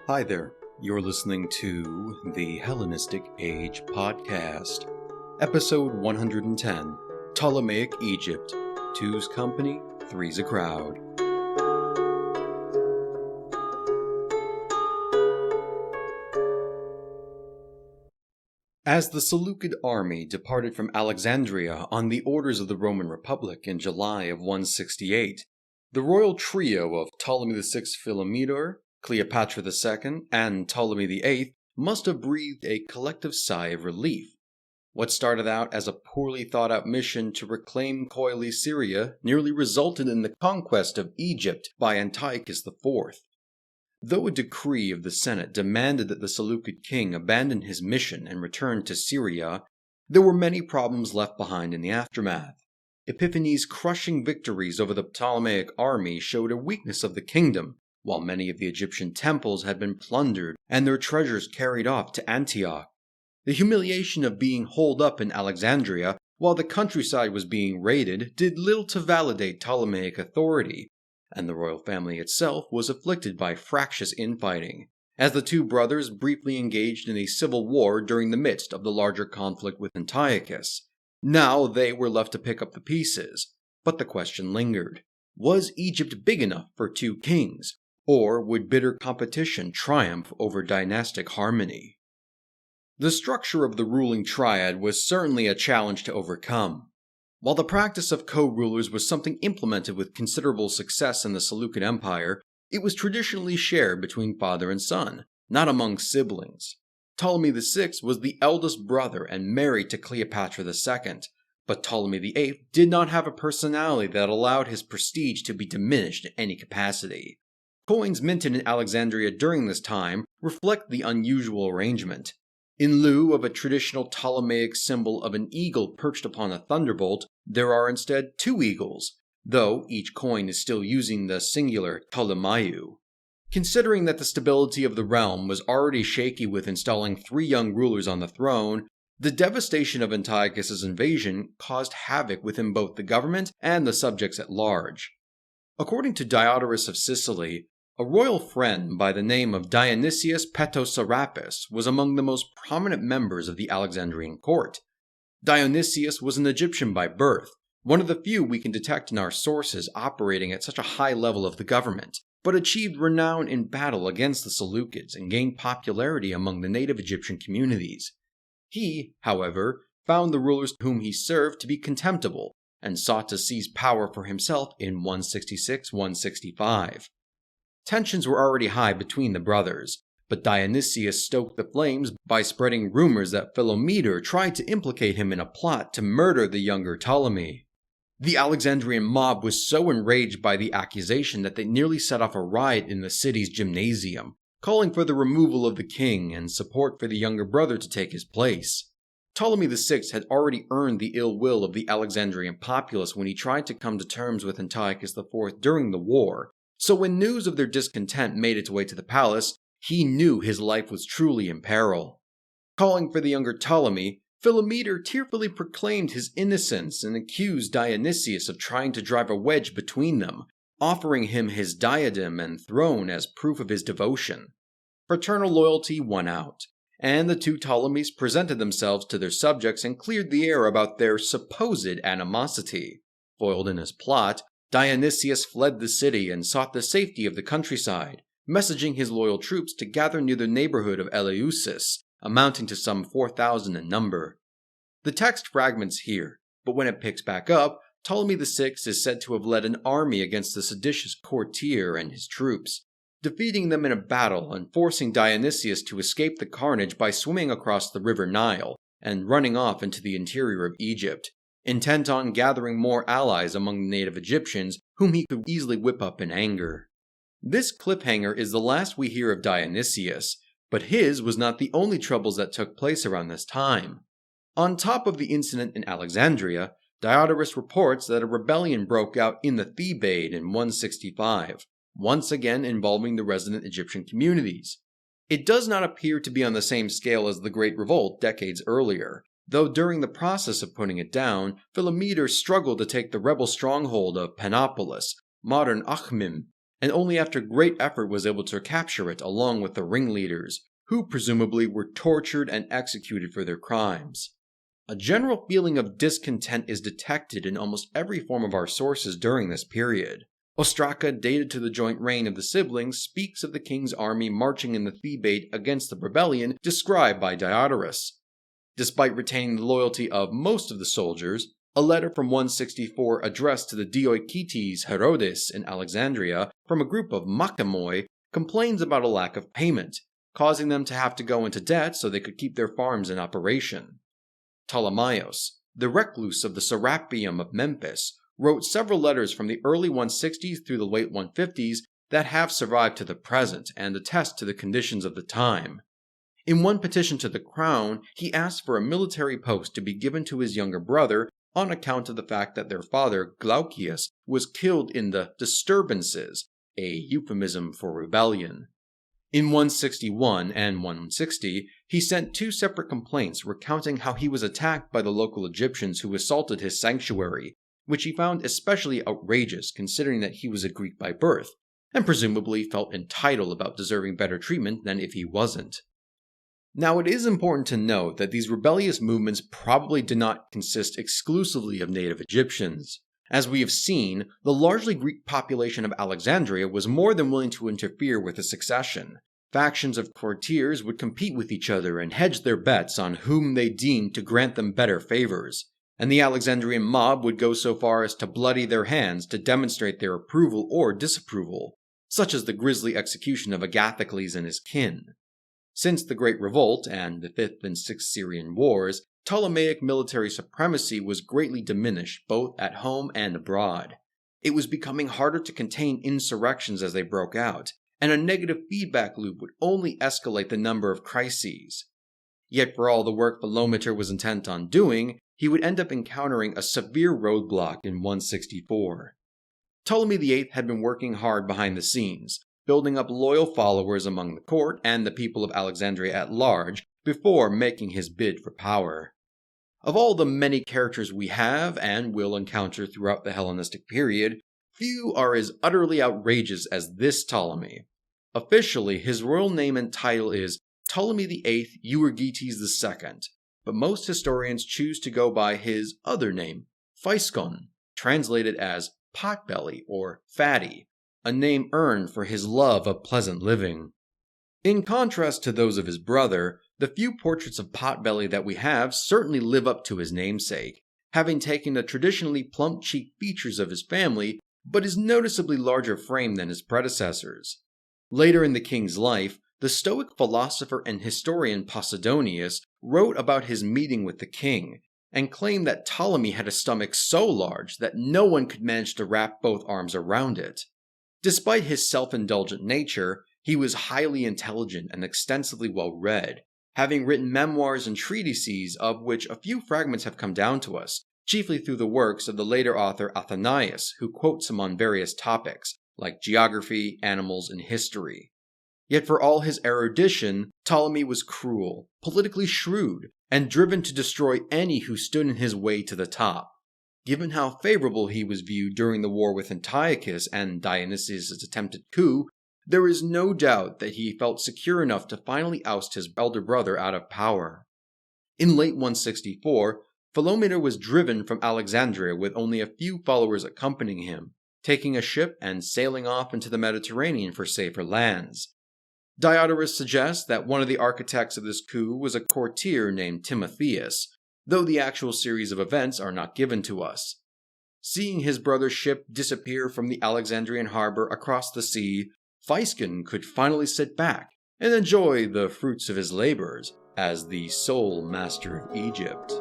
Hi there, you're listening to the Hellenistic Age Podcast, Episode 110, Ptolemaic Egypt, Two's company, three's a crowd. As the Seleucid army departed from Alexandria on the orders of the Roman Republic in July of 168, the royal trio of Ptolemy VI Philometor, Cleopatra II, and Ptolemy VIII must have breathed a collective sigh of relief. What started out as a poorly thought-out mission to reclaim Coile Syria nearly resulted in the conquest of Egypt by Antiochus IV. Though a decree of the Senate demanded that the Seleucid king abandon his mission and return to Syria, there were many problems left behind in the aftermath. Epiphanes' crushing victories over the Ptolemaic army showed a weakness of the kingdom, while many of the Egyptian temples had been plundered and their treasures carried off to Antioch. The humiliation of being holed up in Alexandria while the countryside was being raided did little to validate Ptolemaic authority, and the royal family itself was afflicted by fractious infighting, as the two brothers briefly engaged in a civil war during the midst of the larger conflict with Antiochus. Now they were left to pick up the pieces, but the question lingered. Was Egypt big enough for two kings, or would bitter competition triumph over dynastic harmony? The structure of the ruling triad was certainly a challenge to overcome. While the practice of co-rulers was something implemented with considerable success in the Seleucid Empire, it was traditionally shared between father and son, not among siblings. Ptolemy VI was the eldest brother and married to Cleopatra II, but Ptolemy VIII did not have a personality that allowed his prestige to be diminished in any capacity. Coins minted in Alexandria during this time reflect the unusual arrangement. In lieu of a traditional Ptolemaic symbol of an eagle perched upon a thunderbolt, there are instead two eagles, though each coin is still using the singular Ptolemaiou. Considering that the stability of the realm was already shaky with installing three young rulers on the throne, the devastation of Antiochus's invasion caused havoc within both the government and the subjects at large. According to Diodorus of Sicily, a royal friend by the name of Dionysius Petoserapis was among the most prominent members of the Alexandrian court. Dionysius was an Egyptian by birth, one of the few we can detect in our sources operating at such a high level of the government, but achieved renown in battle against the Seleucids and gained popularity among the native Egyptian communities. He, however, found the rulers whom he served to be contemptible, and sought to seize power for himself in 166-165. Tensions were already high between the brothers, but Dionysius stoked the flames by spreading rumors that Philometor tried to implicate him in a plot to murder the younger Ptolemy. The Alexandrian mob was so enraged by the accusation that they nearly set off a riot in the city's gymnasium, calling for the removal of the king and support for the younger brother to take his place. Ptolemy VI had already earned the ill will of the Alexandrian populace when he tried to come to terms with Antiochus IV during the war, so when news of their discontent made its way to the palace, he knew his life was truly in peril. Calling for the younger Ptolemy, Philometor tearfully proclaimed his innocence and accused Dionysius of trying to drive a wedge between them, offering him his diadem and throne as proof of his devotion. Fraternal loyalty won out, and the two Ptolemies presented themselves to their subjects and cleared the air about their supposed animosity. Foiled in his plot, Dionysius fled the city and sought the safety of the countryside, messaging his loyal troops to gather near the neighborhood of Eleusis, amounting to some 4,000 in number. The text fragments here, but when it picks back up, Ptolemy VI is said to have led an army against the seditious courtier and his troops, defeating them in a battle and forcing Dionysius to escape the carnage by swimming across the river Nile and running off into the interior of Egypt, intent on gathering more allies among the native Egyptians whom he could easily whip up in anger. This cliffhanger is the last we hear of Dionysius, but his was not the only troubles that took place around this time. On top of the incident in Alexandria, Diodorus reports that a rebellion broke out in the Thebaid in 165, once again involving the resident Egyptian communities. It does not appear to be on the same scale as the Great Revolt decades earlier, though during the process of putting it down, Philometor struggled to take the rebel stronghold of Panopolis, modern Akhmim, and only after great effort was able to capture it along with the ringleaders, who presumably were tortured and executed for their crimes. A general feeling of discontent is detected in almost every form of our sources during this period. Ostraka, dated to the joint reign of the siblings, speaks of the king's army marching in the Thebaid against the rebellion described by Diodorus. Despite retaining the loyalty of most of the soldiers, a letter from 164 addressed to the Dioikites Herodes in Alexandria from a group of Makamoi complains about a lack of payment, causing them to have to go into debt so they could keep their farms in operation. Ptolemaios, the recluse of the Serapeum of Memphis, wrote several letters from the early 160s through the late 150s that have survived to the present and attest to the conditions of the time. In one petition to the crown, he asked for a military post to be given to his younger brother on account of the fact that their father, Glaucius, was killed in the disturbances, a euphemism for rebellion. In 161 and 160, he sent two separate complaints recounting how he was attacked by the local Egyptians who assaulted his sanctuary, which he found especially outrageous considering that he was a Greek by birth, and presumably felt entitled about deserving better treatment than if he wasn't. Now, it is important to note that these rebellious movements probably did not consist exclusively of native Egyptians. As we have seen, the largely Greek population of Alexandria was more than willing to interfere with the succession. Factions of courtiers would compete with each other and hedge their bets on whom they deemed to grant them better favors, and the Alexandrian mob would go so far as to bloody their hands to demonstrate their approval or disapproval, such as the grisly execution of Agathocles and his kin. Since the Great Revolt and the Fifth and Sixth Syrian Wars, Ptolemaic military supremacy was greatly diminished both at home and abroad. It was becoming harder to contain insurrections as they broke out, and a negative feedback loop would only escalate the number of crises. Yet for all the work Philometor was intent on doing, he would end up encountering a severe roadblock in 164. Ptolemy VIII had been working hard behind the scenes, building up loyal followers among the court and the people of Alexandria at large before making his bid for power. Of all the many characters we have and will encounter throughout the Hellenistic period, few are as utterly outrageous as this Ptolemy. Officially, his royal name and title is Ptolemy VIII Euergetes II, but most historians choose to go by his other name, Phaiskon, translated as potbelly or fatty, a name earned for his love of pleasant living. In contrast to those of his brother, the few portraits of Potbelly that we have certainly live up to his namesake, having taken the traditionally plump-cheeked features of his family, but is noticeably larger frame than his predecessors. Later in the king's life, the Stoic philosopher and historian Posidonius wrote about his meeting with the king, and claimed that Ptolemy had a stomach so large that no one could manage to wrap both arms around it. Despite his self-indulgent nature, he was highly intelligent and extensively well-read, having written memoirs and treatises of which a few fragments have come down to us, chiefly through the works of the later author Athenaeus, who quotes him on various topics, like geography, animals, and history. Yet for all his erudition, Ptolemy was cruel, politically shrewd, and driven to destroy any who stood in his way to the top. Given how favorable he was viewed during the war with Antiochus and Dionysius' attempted coup, there is no doubt that he felt secure enough to finally oust his elder brother out of power. In late 164, Philometor was driven from Alexandria with only a few followers accompanying him, taking a ship and sailing off into the Mediterranean for safer lands. Diodorus suggests that one of the architects of this coup was a courtier named Timotheus, though the actual series of events are not given to us. Seeing his brother's ship disappear from the Alexandrian harbor across the sea, Phaiskon could finally sit back and enjoy the fruits of his labors as the sole master of Egypt.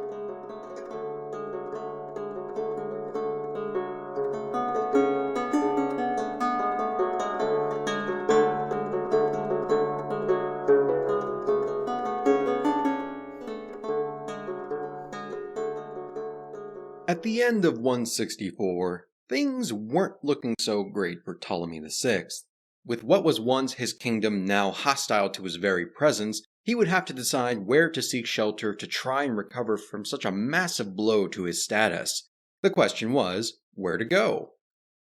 At the end of 164, things weren't looking so great for Ptolemy VI. With what was once his kingdom now hostile to his very presence, he would have to decide where to seek shelter to try and recover from such a massive blow to his status. The question was, where to go?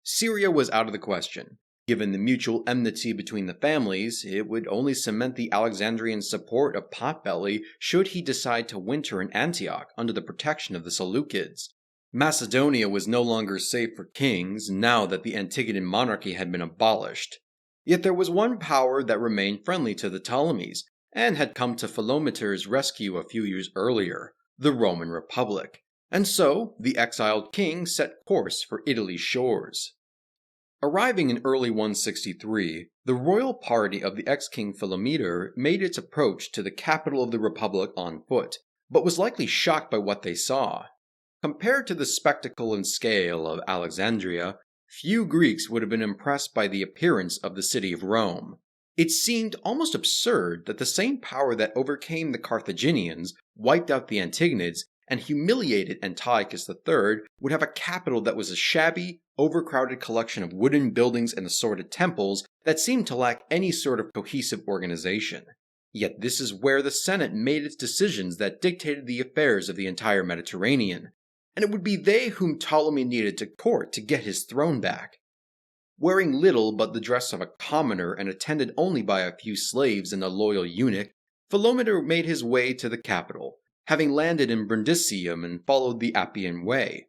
Syria was out of the question. Given the mutual enmity between the families, it would only cement the Alexandrian support of Potbelly should he decide to winter in Antioch under the protection of the Seleucids. Macedonia was no longer safe for kings now that the Antiquitian monarchy had been abolished. Yet there was one power that remained friendly to the Ptolemies, and had come to Philometor's rescue a few years earlier, the Roman Republic. And so, the exiled king set course for Italy's shores. Arriving in early 163, the royal party of the ex-king Philometor made its approach to the capital of the Republic on foot, but was likely shocked by what they saw. Compared to the spectacle and scale of Alexandria, few Greeks would have been impressed by the appearance of the city of Rome. It seemed almost absurd that the same power that overcame the Carthaginians, wiped out the Antigonids, and humiliated Antiochus III would have a capital that was a shabby, overcrowded collection of wooden buildings and assorted temples that seemed to lack any sort of cohesive organization. Yet this is where the Senate made its decisions that dictated the affairs of the entire Mediterranean, and it would be they whom Ptolemy needed to court to get his throne back. Wearing little but the dress of a commoner and attended only by a few slaves and a loyal eunuch, Philometor made his way to the capital, having landed in Brundisium and followed the Appian Way.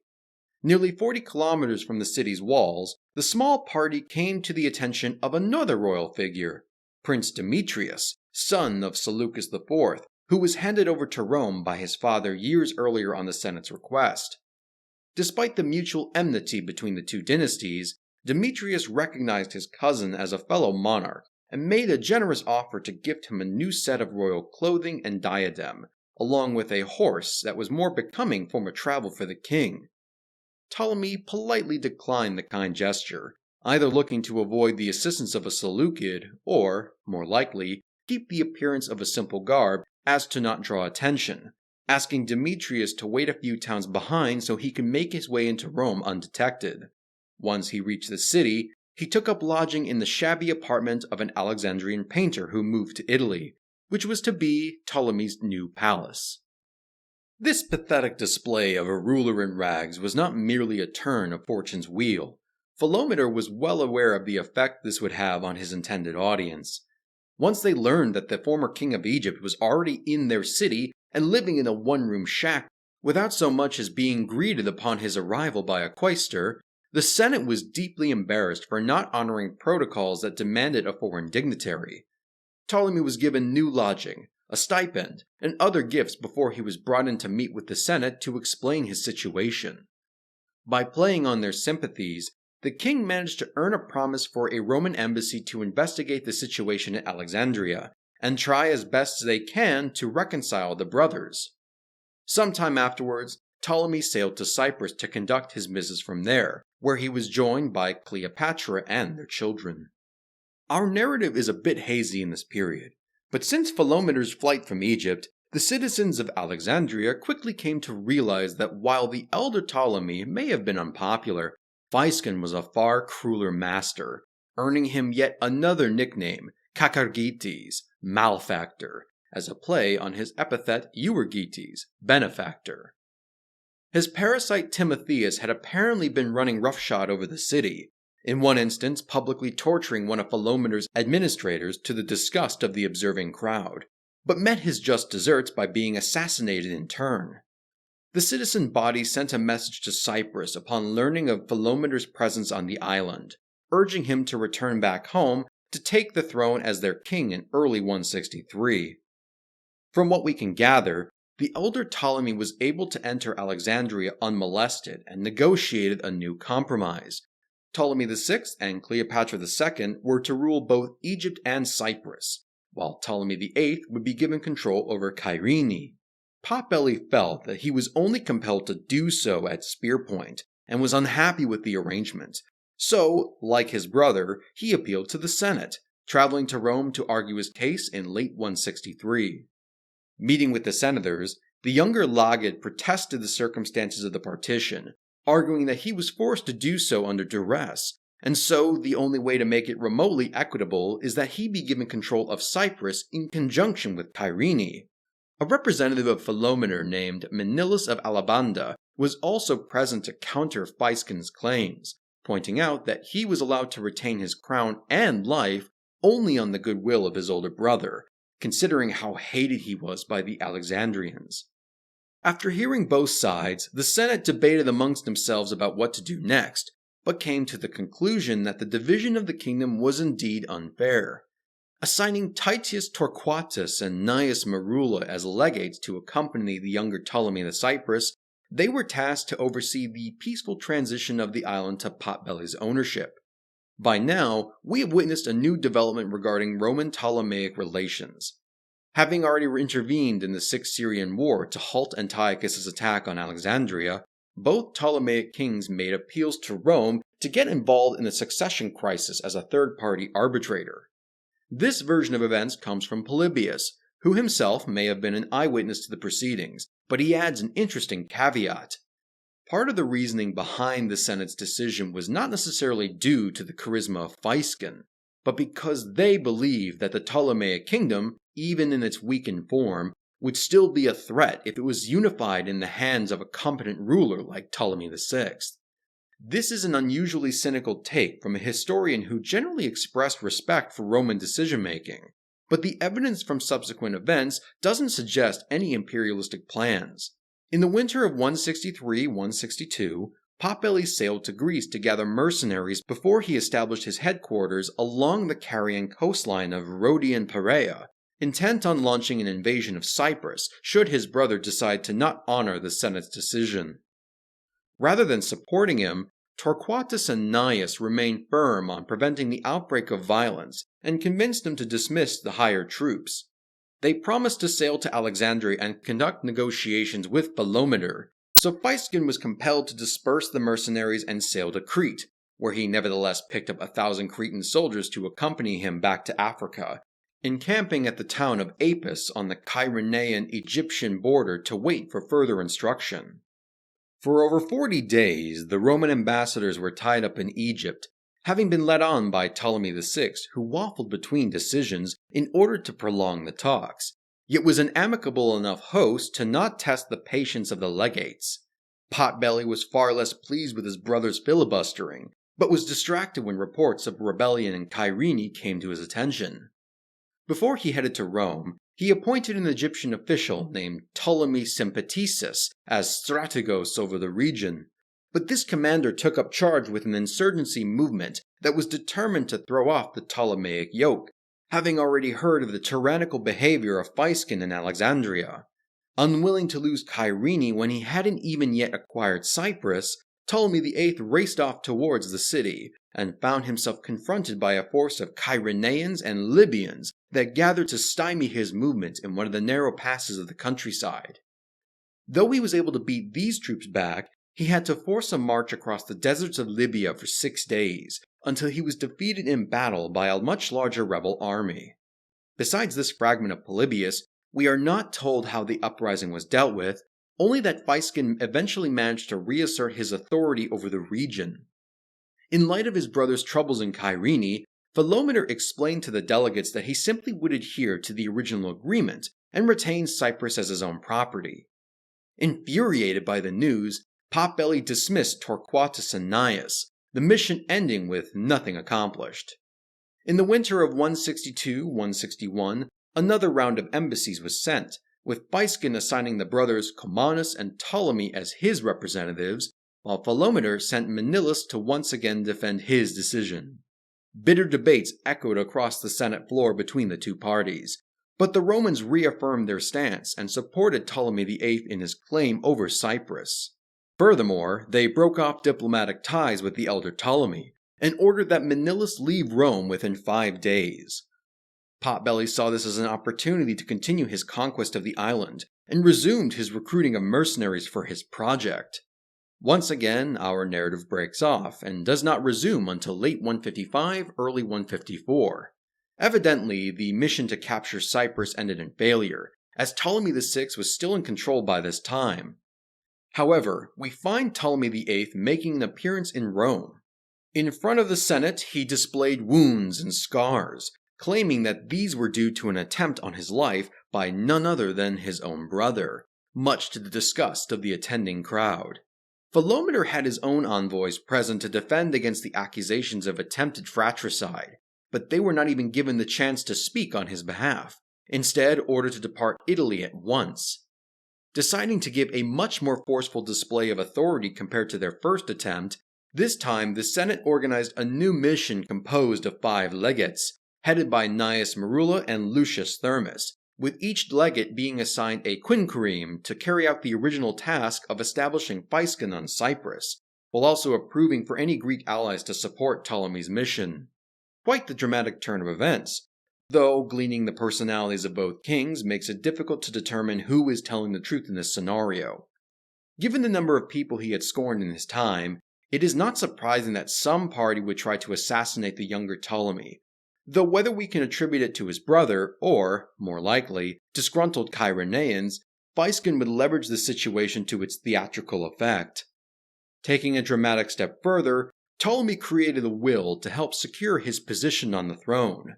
Nearly 40 kilometers from the city's walls, the small party came to the attention of another royal figure, Prince Demetrius, son of Seleucus IV, who was handed over to Rome by his father years earlier on the Senate's request. Despite the mutual enmity between the two dynasties, Demetrius recognized his cousin as a fellow monarch and made a generous offer to gift him a new set of royal clothing and diadem, along with a horse that was more becoming form of travel for the king. Ptolemy politely declined the kind gesture, either looking to avoid the assistance of a Seleucid or, more likely, keep the appearance of a simple garb as to not draw attention, asking Demetrius to wait a few towns behind so he could make his way into Rome undetected. Once he reached the city, he took up lodging in the shabby apartment of an Alexandrian painter who moved to Italy, which was to be Ptolemy's new palace. This pathetic display of a ruler in rags was not merely a turn of fortune's wheel. Philometor was well aware of the effect this would have on his intended audience. Once they learned that the former king of Egypt was already in their city and living in a one-room shack without so much as being greeted upon his arrival by a quaestor, the Senate was deeply embarrassed for not honoring protocols that demanded a foreign dignitary. Ptolemy was given new lodging, a stipend, and other gifts before he was brought in to meet with the Senate to explain his situation. By playing on their sympathies, the king managed to earn a promise for a Roman embassy to investigate the situation at Alexandria, and try as best they can to reconcile the brothers. Sometime afterwards, Ptolemy sailed to Cyprus to conduct his business from there, where he was joined by Cleopatra and their children. Our narrative is a bit hazy in this period, but since Philometor's flight from Egypt, the citizens of Alexandria quickly came to realize that while the elder Ptolemy may have been unpopular, Phaiscon was a far crueler master, earning him yet another nickname, Kakargetes, malefactor, as a play on his epithet Euergetes, benefactor. His parasite Timotheus had apparently been running roughshod over the city, in one instance publicly torturing one of Philometor's administrators to the disgust of the observing crowd, but met his just deserts by being assassinated in turn. The citizen body sent a message to Cyprus upon learning of Philometor's presence on the island, urging him to return back home to take the throne as their king in early 163. From what we can gather, the elder Ptolemy was able to enter Alexandria unmolested and negotiated a new compromise. Ptolemy VI and Cleopatra II were to rule both Egypt and Cyprus, while Ptolemy VIII would be given control over Kyrene. Potbelly felt that he was only compelled to do so at spear point, and was unhappy with the arrangement. So, like his brother, he appealed to the Senate, traveling to Rome to argue his case in late 163. Meeting with the senators, the younger Lagid protested the circumstances of the partition, arguing that he was forced to do so under duress, and so the only way to make it remotely equitable is that he be given control of Cyprus in conjunction with Kyrene. A representative of Philometor named Manilius of Alabanda was also present to counter Phaiscon's claims, pointing out that he was allowed to retain his crown and life only on the goodwill of his older brother, considering how hated he was by the Alexandrians. After hearing both sides, the Senate debated amongst themselves about what to do next, but came to the conclusion that the division of the kingdom was indeed unfair. Assigning Titius Torquatus and Gnaeus Marula as legates to accompany the younger Ptolemy the Cyprus, they were tasked to oversee the peaceful transition of the island to Potbelly's ownership. By now, we have witnessed a new development regarding Roman Ptolemaic relations. Having already intervened in the Sixth Syrian War to halt Antiochus's attack on Alexandria, both Ptolemaic kings made appeals to Rome to get involved in the succession crisis as a third-party arbitrator. This version of events comes from Polybius, who himself may have been an eyewitness to the proceedings, but he adds an interesting caveat. Part of the reasoning behind the Senate's decision was not necessarily due to the charisma of Phaescon, but because they believed that the Ptolemaic kingdom, even in its weakened form, would still be a threat if it was unified in the hands of a competent ruler like Ptolemy VI. This is an unusually cynical take from a historian who generally expressed respect for Roman decision-making, but the evidence from subsequent events doesn't suggest any imperialistic plans. In the winter of 163-162, Potbelly sailed to Greece to gather mercenaries before he established his headquarters along the Carian coastline of Rhodian Perea, intent on launching an invasion of Cyprus should his brother decide to not honor the Senate's decision. Rather than supporting him, Torquatus and Gnaeus remained firm on preventing the outbreak of violence and convinced him to dismiss the hired troops. They promised to sail to Alexandria and conduct negotiations with Philometor, so Phaescon was compelled to disperse the mercenaries and sail to Crete, where he nevertheless picked up 1,000 Cretan soldiers to accompany him back to Africa, encamping at the town of Apis on the Cyrenaean-Egyptian border to wait for further instruction. For over 40 days, the Roman ambassadors were tied up in Egypt, having been led on by Ptolemy VI, who waffled between decisions in order to prolong the talks, yet was an amicable enough host to not test the patience of the legates. Potbelly was far less pleased with his brother's filibustering, but was distracted when reports of rebellion in Cyrene came to his attention. Before he headed to Rome, he appointed an Egyptian official named Ptolemy Sympathesis as strategos over the region, but this commander took up charge with an insurgency movement that was determined to throw off the Ptolemaic yoke, having already heard of the tyrannical behavior of Phaescon in Alexandria. Unwilling to lose Cyrene when he hadn't even yet acquired Cyprus, Ptolemy VIII raced off towards the city, and found himself confronted by a force of Cyrenaeans and Libyans that gathered to stymie his movement in one of the narrow passes of the countryside. Though he was able to beat these troops back, he had to force a march across the deserts of Libya for 6 days, until he was defeated in battle by a much larger rebel army. Besides this fragment of Polybius, we are not told how the uprising was dealt with, only that Phaescon eventually managed to reassert his authority over the region. In light of his brother's troubles in Cyrene, Philometor explained to the delegates that he simply would adhere to the original agreement and retain Cyprus as his own property. Infuriated by the news, Potbelly dismissed Torquatus and Gnaeus, the mission ending with nothing accomplished. In the winter of 162-161, another round of embassies was sent, with Phaescon assigning the brothers Commanus and Ptolemy as his representatives, while Philometor sent Menelaus to once again defend his decision. Bitter debates echoed across the Senate floor between the two parties, but the Romans reaffirmed their stance and supported Ptolemy VIII in his claim over Cyprus. Furthermore, they broke off diplomatic ties with the elder Ptolemy, and ordered that Menelaus leave Rome within 5 days. Potbelly saw this as an opportunity to continue his conquest of the island, and resumed his recruiting of mercenaries for his project. Once again, our narrative breaks off, and does not resume until late 155, early 154. Evidently, the mission to capture Cyprus ended in failure, as Ptolemy VI was still in control by this time. However, we find Ptolemy VIII making an appearance in Rome. In front of the Senate, he displayed wounds and scars, claiming that these were due to an attempt on his life by none other than his own brother, much to the disgust of the attending crowd. Philometor had his own envoys present to defend against the accusations of attempted fratricide, but they were not even given the chance to speak on his behalf, instead ordered to depart Italy at once. Deciding to give a much more forceful display of authority compared to their first attempt, this time the Senate organized a new mission composed of 5 legates, headed by Gnaeus Merula and Lucius Thermus, with each legate being assigned a quinquereme to carry out the original task of establishing Physcon on Cyprus, while also approving for any Greek allies to support Ptolemy's mission. Quite the dramatic turn of events, though gleaning the personalities of both kings makes it difficult to determine who is telling the truth in this scenario. Given the number of people he had scorned in his time, it is not surprising that some party would try to assassinate the younger Ptolemy, though whether we can attribute it to his brother or, more likely, disgruntled Cairenians, Physcon would leverage the situation to its theatrical effect. Taking a dramatic step further, Ptolemy created a will to help secure his position on the throne.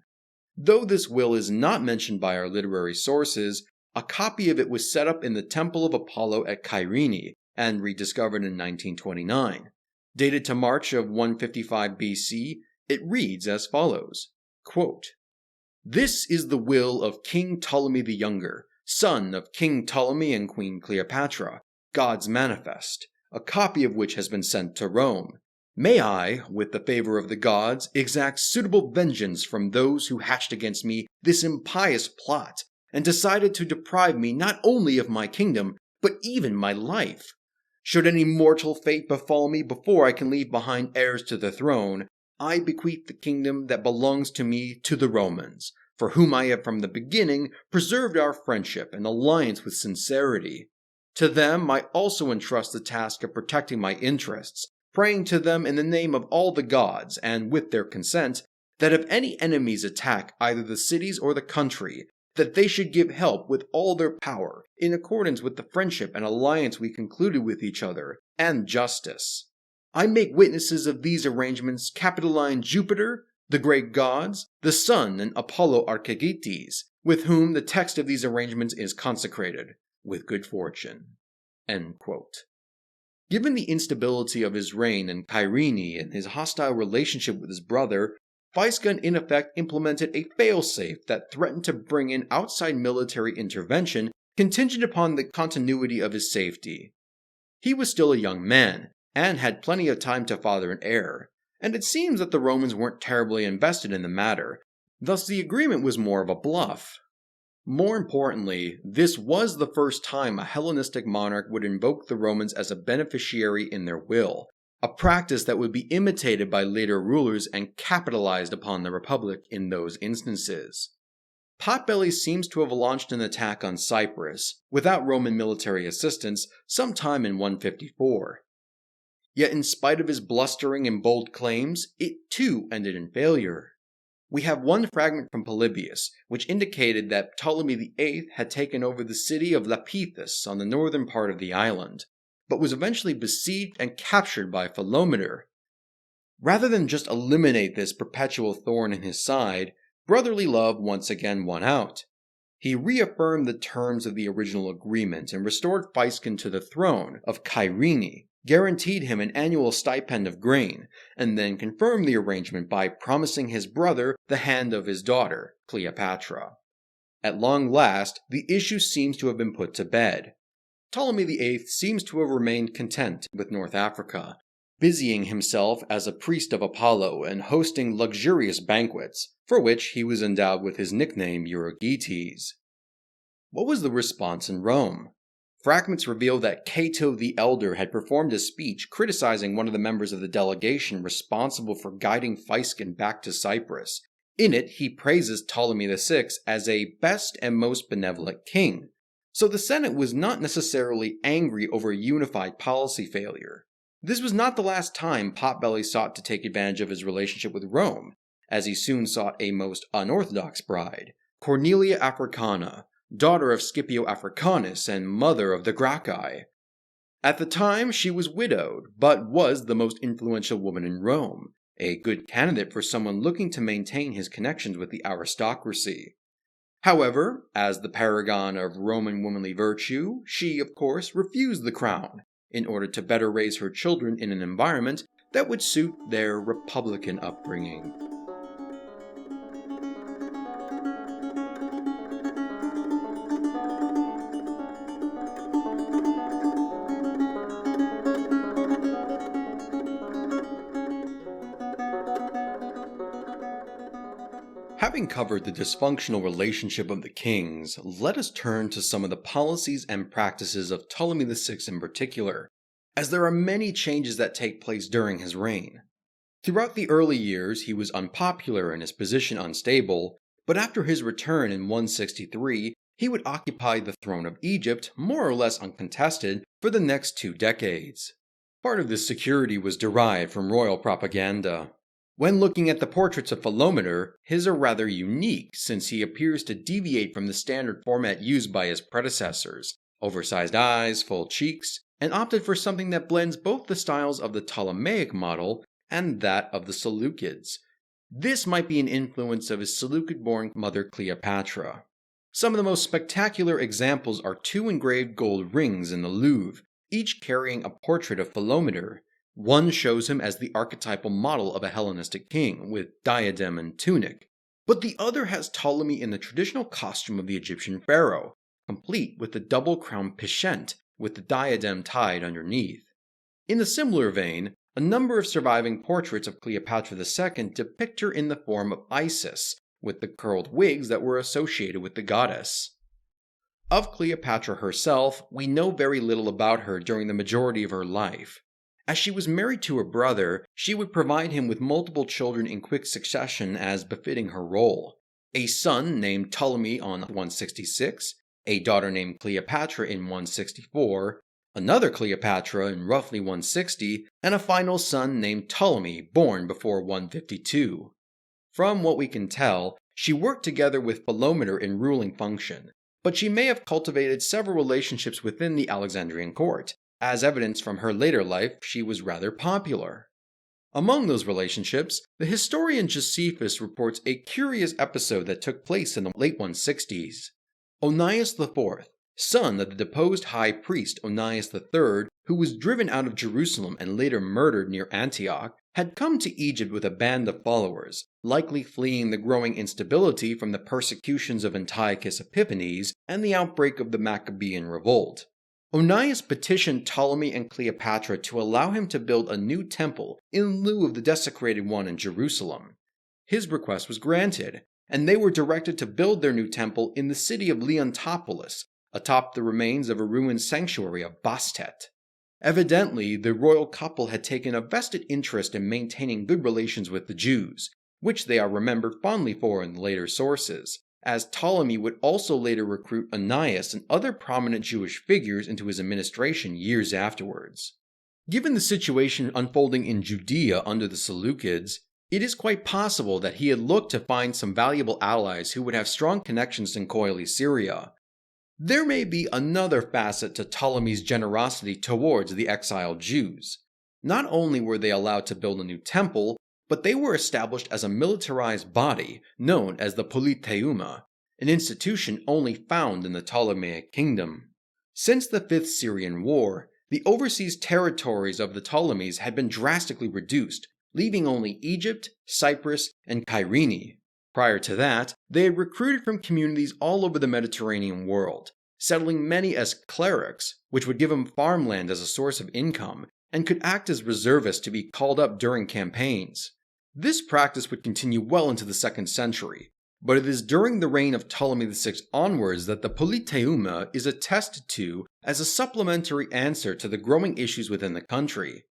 Though this will is not mentioned by our literary sources, a copy of it was set up in the Temple of Apollo at Kyrene and rediscovered in 1929. Dated to March of 155 BC, it reads as follows, quote, "This is the will of King Ptolemy the Younger, son of King Ptolemy and Queen Cleopatra, God's manifest, a copy of which has been sent to Rome. May I, with the favor of the gods, exact suitable vengeance from those who hatched against me this impious plot, and decided to deprive me not only of my kingdom, but even my life. Should any mortal fate befall me before I can leave behind heirs to the throne, I bequeath the kingdom that belongs to me to the Romans, for whom I have from the beginning preserved our friendship and alliance with sincerity. To them I also entrust the task of protecting my interests, praying to them in the name of all the gods, and with their consent, that if any enemies attack either the cities or the country, that they should give help with all their power, in accordance with the friendship and alliance we concluded with each other, and justice. I make witnesses of these arrangements Capitoline Jupiter, the great gods, the sun, and Apollo Archegetes, with whom the text of these arrangements is consecrated, with good fortune." End quote. Given the instability of his reign in Kyrene and his hostile relationship with his brother, Physcon in effect implemented a failsafe that threatened to bring in outside military intervention contingent upon the continuity of his safety. He was still a young man, and had plenty of time to father an heir, and it seems that the Romans weren't terribly invested in the matter, thus the agreement was more of a bluff. More importantly, this was the first time a Hellenistic monarch would invoke the Romans as a beneficiary in their will, a practice that would be imitated by later rulers and capitalized upon the Republic in those instances. Potbelly seems to have launched an attack on Cyprus, without Roman military assistance, sometime in 154. Yet in spite of his blustering and bold claims, it too ended in failure. We have one fragment from Polybius, which indicated that Ptolemy VIII had taken over the city of Lapithus on the northern part of the island, but was eventually besieged and captured by Philometor. Rather than just eliminate this perpetual thorn in his side, brotherly love once again won out. He reaffirmed the terms of the original agreement and restored Physcon to the throne of Kyrene, guaranteed him an annual stipend of grain, and then confirmed the arrangement by promising his brother the hand of his daughter, Cleopatra. At long last, the issue seems to have been put to bed. Ptolemy VIII seems to have remained content with North Africa, busying himself as a priest of Apollo and hosting luxurious banquets, for which he was endowed with his nickname Euergetes. What was the response in Rome? Fragments reveal that Cato the Elder had performed a speech criticizing one of the members of the delegation responsible for guiding Physcon back to Cyprus. In it, he praises Ptolemy VI as a best and most benevolent king. So the Senate was not necessarily angry over a unified policy failure. This was not the last time Potbelly sought to take advantage of his relationship with Rome, as he soon sought a most unorthodox bride, Cornelia Africana, daughter of Scipio Africanus and mother of the Gracchi. At the time, she was widowed, but was the most influential woman in Rome, a good candidate for someone looking to maintain his connections with the aristocracy. However, as the paragon of Roman womanly virtue, she, of course, refused the crown, in order to better raise her children in an environment that would suit their republican upbringing. Having covered the dysfunctional relationship of the kings, let us turn to some of the policies and practices of Ptolemy VI in particular, as there are many changes that take place during his reign. Throughout the early years, he was unpopular and his position unstable, but after his return in 163, he would occupy the throne of Egypt, more or less uncontested, for the next 2 decades. Part of this security was derived from royal propaganda. When looking at the portraits of Philometor, his are rather unique since he appears to deviate from the standard format used by his predecessors, oversized eyes, full cheeks, and opted for something that blends both the styles of the Ptolemaic model and that of the Seleucids. This might be an influence of his Seleucid-born mother Cleopatra. Some of the most spectacular examples are 2 engraved gold rings in the Louvre, each carrying a portrait of Philometor. One shows him as the archetypal model of a Hellenistic king, with diadem and tunic, but the other has Ptolemy in the traditional costume of the Egyptian pharaoh, complete with the double-crowned pschent, with the diadem tied underneath. In a similar vein, a number of surviving portraits of Cleopatra II depict her in the form of Isis, with the curled wigs that were associated with the goddess. Of Cleopatra herself, we know very little about her during the majority of her life. As she was married to her brother, she would provide him with multiple children in quick succession as befitting her role. A son named Ptolemy on 166, a daughter named Cleopatra in 164, another Cleopatra in roughly 160, and a final son named Ptolemy, born before 152. From what we can tell, she worked together with Philometor in ruling function, but she may have cultivated several relationships within the Alexandrian court. As evidenced from her later life, she was rather popular. Among those relationships, the historian Josephus reports a curious episode that took place in the late 160s. Onias IV, son of the deposed high priest Onias III, who was driven out of Jerusalem and later murdered near Antioch, had come to Egypt with a band of followers, likely fleeing the growing instability from the persecutions of Antiochus Epiphanes and the outbreak of the Maccabean revolt. Onias petitioned Ptolemy and Cleopatra to allow him to build a new temple in lieu of the desecrated one in Jerusalem. His request was granted, and they were directed to build their new temple in the city of Leontopolis, atop the remains of a ruined sanctuary of Bastet. Evidently, the royal couple had taken a vested interest in maintaining good relations with the Jews, which they are remembered fondly for in the later sources, as Ptolemy would also later recruit Onias and other prominent Jewish figures into his administration years afterwards. Given the situation unfolding in Judea under the Seleucids, it is quite possible that he had looked to find some valuable allies who would have strong connections in Coeli Syria. There may be another facet to Ptolemy's generosity towards the exiled Jews. Not only were they allowed to build a new temple, but they were established as a militarized body known as the Politeuma, an institution only found in the Ptolemaic kingdom. Since the Fifth Syrian War, the overseas territories of the Ptolemies had been drastically reduced, leaving only Egypt, Cyprus, and Cyrene. Prior to that, they had recruited from communities all over the Mediterranean world, settling many as clerics, which would give them farmland as a source of income, and could act as reservists to be called up during campaigns. This practice would continue well into the 2nd century, but it is during the reign of Ptolemy VI onwards that the Politeuma is attested to as a supplementary answer to the growing issues within the country.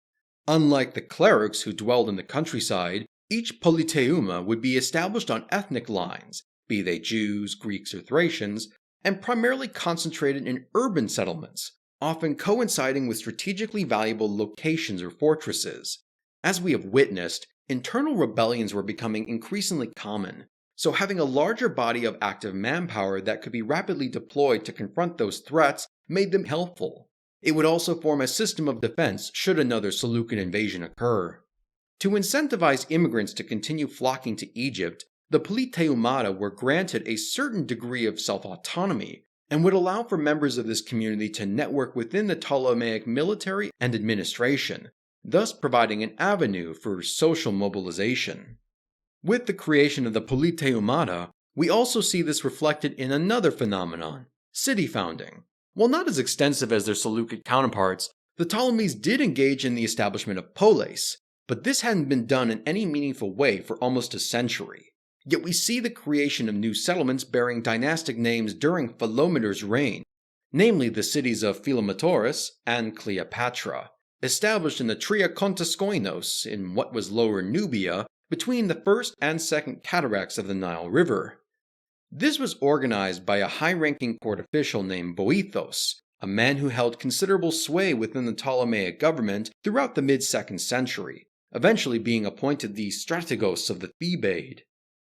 Unlike the clerics who dwelled in the countryside, each Politeuma would be established on ethnic lines, be they Jews, Greeks, or Thracians, and primarily concentrated in urban settlements, often coinciding with strategically valuable locations or fortresses. As we have witnessed, internal rebellions were becoming increasingly common, so having a larger body of active manpower that could be rapidly deployed to confront those threats made them helpful. It would also form a system of defense should another Seleucid invasion occur. To incentivize immigrants to continue flocking to Egypt, the Politeumata were granted a certain degree of self-autonomy, and would allow for members of this community to network within the Ptolemaic military and administration, thus providing an avenue for social mobilization. With the creation of the politeumata, we also see this reflected in another phenomenon, city founding. While not as extensive as their Seleucid counterparts, the Ptolemies did engage in the establishment of polis, but this hadn't been done in any meaningful way for almost a century. Yet we see the creation of new settlements bearing dynastic names during Philometor's reign, namely the cities of Philometorus and Cleopatra, established in the Tria Kontaskoinos in what was Lower Nubia between the first and second cataracts of the Nile River. This was organized by a high-ranking court official named Boethos, a man who held considerable sway within the Ptolemaic government throughout the mid-2nd century, eventually being appointed the strategos of the Thebaid.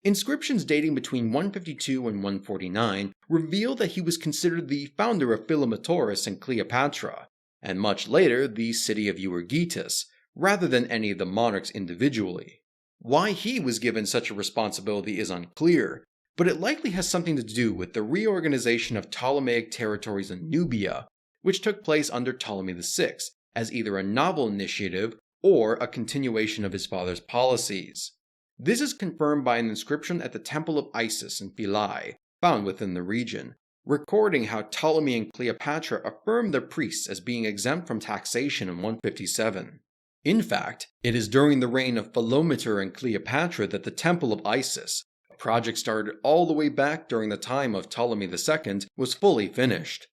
Inscriptions dating between 152 and 149 reveal that he was considered the founder of Philometorus and Cleopatra, and much later the city of Euergetus, rather than any of the monarchs individually. Why he was given such a responsibility is unclear, but it likely has something to do with the reorganization of Ptolemaic territories in Nubia, which took place under Ptolemy VI, as either a novel initiative or a continuation of his father's policies. This is confirmed by an inscription at the Temple of Isis in Philae, found within the region, recording how Ptolemy and Cleopatra affirmed their priests as being exempt from taxation in 157. In fact, it is during the reign of Philometor and Cleopatra that the Temple of Isis, a project started all the way back during the time of Ptolemy II, was fully finished.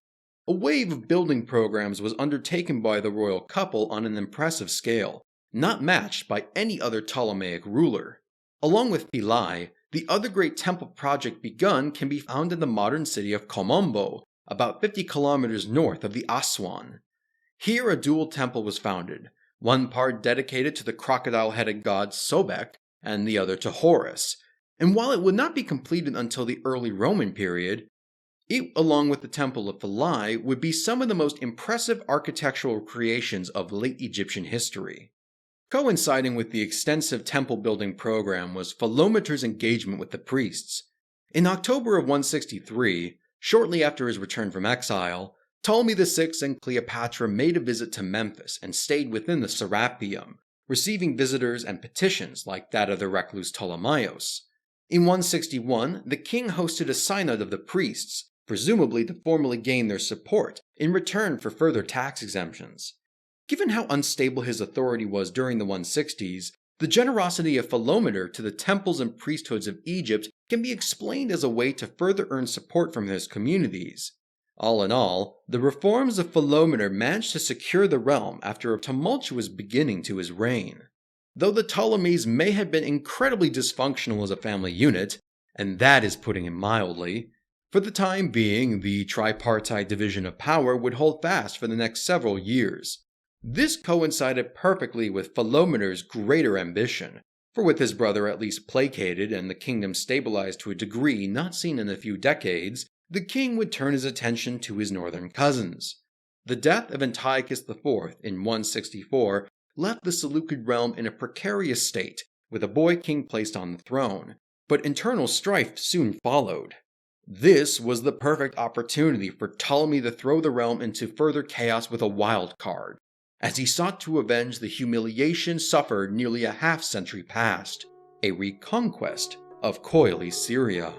A wave of building programs was undertaken by the royal couple on an impressive scale, not matched by any other Ptolemaic ruler. Along with Philae, the other great temple project begun can be found in the modern city of Komombo, about 50 kilometers north of the Aswan. Here a dual temple was founded, one part dedicated to the crocodile-headed god Sobek, and the other to Horus. And while it would not be completed until the early Roman period, it, along with the Temple of Philae, would be some of the most impressive architectural creations of late Egyptian history. Coinciding with the extensive temple-building program was Philometor's engagement with the priests. In October of 163, shortly after his return from exile, Ptolemy VI and Cleopatra made a visit to Memphis and stayed within the Serapeum, receiving visitors and petitions like that of the recluse Ptolemaios. In 161, the king hosted a synod of the priests, presumably to formally gain their support in return for further tax exemptions. Given how unstable his authority was during the 160s, the generosity of Philometor to the temples and priesthoods of Egypt can be explained as a way to further earn support from his communities. All in all, the reforms of Philometor managed to secure the realm after a tumultuous beginning to his reign. Though the Ptolemies may have been incredibly dysfunctional as a family unit, and that is putting it mildly, for the time being, the tripartite division of power would hold fast for the next several years. This coincided perfectly with Philometor's greater ambition, for with his brother at least placated and the kingdom stabilized to a degree not seen in a few decades, the king would turn his attention to his northern cousins. The death of Antiochus IV in 164 left the Seleucid realm in a precarious state, with a boy king placed on the throne, but internal strife soon followed. This was the perfect opportunity for Ptolemy to throw the realm into further chaos with a wild card, as he sought to avenge the humiliation suffered nearly a half-century past, a reconquest of Coile Syria.